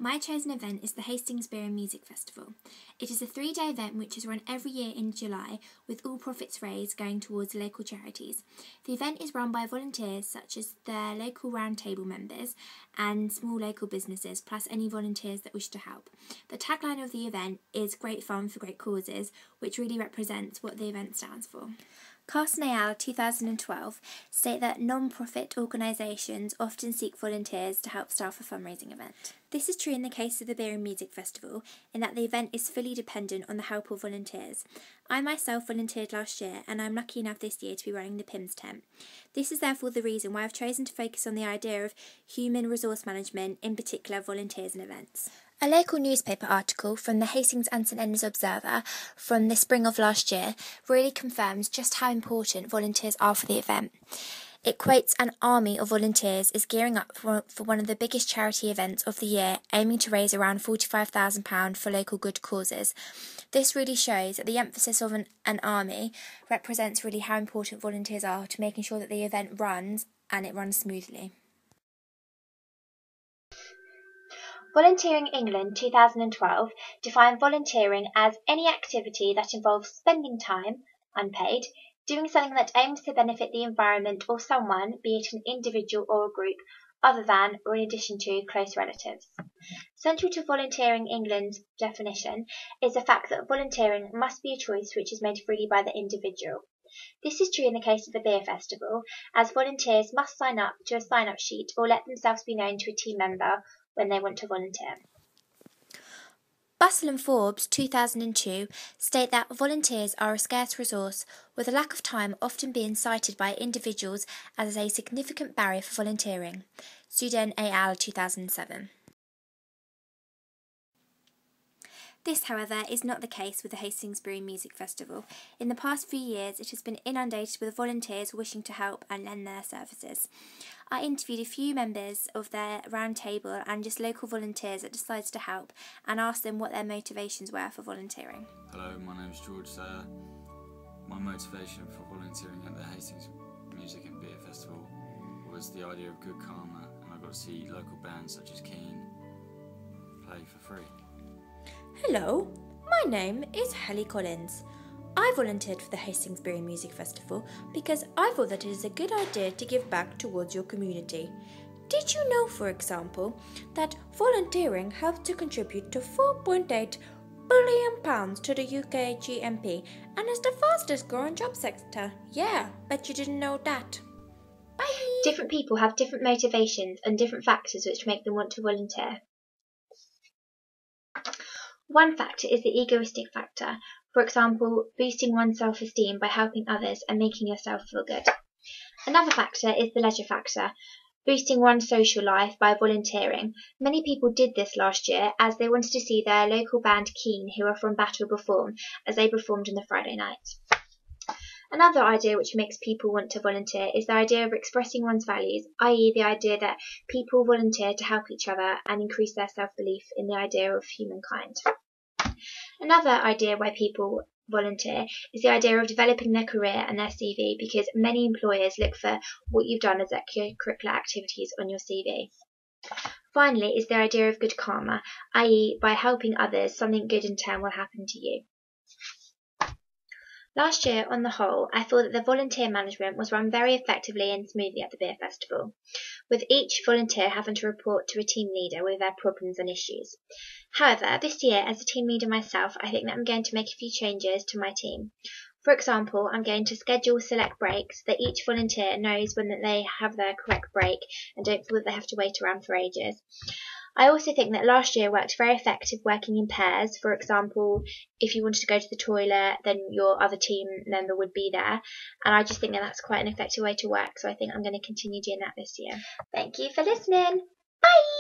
My chosen event is the Hastings Beer and Music Festival. It is a 3-day event which is run every year in July, with all profits raised going towards local charities. The event is run by volunteers such as their local roundtable members and small local businesses, plus any volunteers that wish to help. The tagline of the event is "Great fun for great causes," which really represents what the event stands for. Carson et al. 2012 state that non-profit organisations often seek volunteers to help staff a fundraising event. This is true in the case of the Beer and Music Festival, in that the event is fully dependent on the help of volunteers. I myself volunteered last year, and I'm lucky enough this year to be running the PIMS tent. This is therefore the reason why I've chosen to focus on the idea of human resource management, in particular volunteers and events. A local newspaper article from the Hastings and St Edmunds Observer from the spring of last year really confirms just how important volunteers are for the event. It quotes an army of volunteers is gearing up for one of the biggest charity events of the year, aiming to raise around £45,000 for local good causes. This really shows that the emphasis of an army represents really how important volunteers are to making sure that the event runs and it runs smoothly. Volunteering England 2012 defined volunteering as any activity that involves spending time, unpaid, doing something that aims to benefit the environment or someone, be it an individual or a group, other than or in addition to close relatives. Central to Volunteering England's definition is the fact that volunteering must be a choice which is made freely by the individual. This is true in the case of the beer festival, as volunteers must sign up to a sign-up sheet or let themselves be known to a team member when they want to volunteer. Bustle and Forbes 2002 state that volunteers are a scarce resource, with a lack of time often being cited by individuals as a significant barrier for volunteering. Sudan et al. 2007. This, however, is not the case with the Hastings Beer and Music Festival. In the past few years, it has been inundated with volunteers wishing to help and lend their services. I interviewed a few members of their roundtable and just local volunteers that decided to help and asked them what their motivations were for volunteering. Hello, my name is George Sayer. My motivation for volunteering at the Hastings Music and Beer Festival was the idea of good karma, and I got to see local bands such as Keane play for free. Hello, my name is Hallie Collins. I volunteered for the Hastings Beer and Music Festival because I thought that it is a good idea to give back towards your community. Did you know, for example, that volunteering helps to contribute to £4.8 billion to the UK GMP and is the fastest growing job sector? Yeah, bet you didn't know that. Bye! Different people have different motivations and different factors which make them want to volunteer. One factor is the egoistic factor, for example, boosting one's self-esteem by helping others and making yourself feel good. Another factor is the leisure factor, boosting one's social life by volunteering. Many people did this last year as they wanted to see their local band Keane, who are from Battle, perform, as they performed on the Friday night. Another idea which makes people want to volunteer is the idea of expressing one's values, i.e. the idea that people volunteer to help each other and increase their self-belief in the idea of humankind. Another idea why people volunteer is the idea of developing their career and their CV, because many employers look for what you've done as extracurricular activities on your CV. Finally is the idea of good karma, i.e. by helping others, something good in turn will happen to you. Last year, on the whole, I thought that the volunteer management was run very effectively and smoothly at the beer festival, with each volunteer having to report to a team leader with their problems and issues. However, this year, as a team leader myself, I think that I'm going to make a few changes to my team. For example, I'm going to schedule select breaks so that each volunteer knows when they have their correct break and don't feel that they have to wait around for ages. I also think that last year worked very effective working in pairs. For example, if you wanted to go to the toilet, then your other team member would be there. And I just think that that's quite an effective way to work. So I think I'm going to continue doing that this year. Thank you for listening. Bye!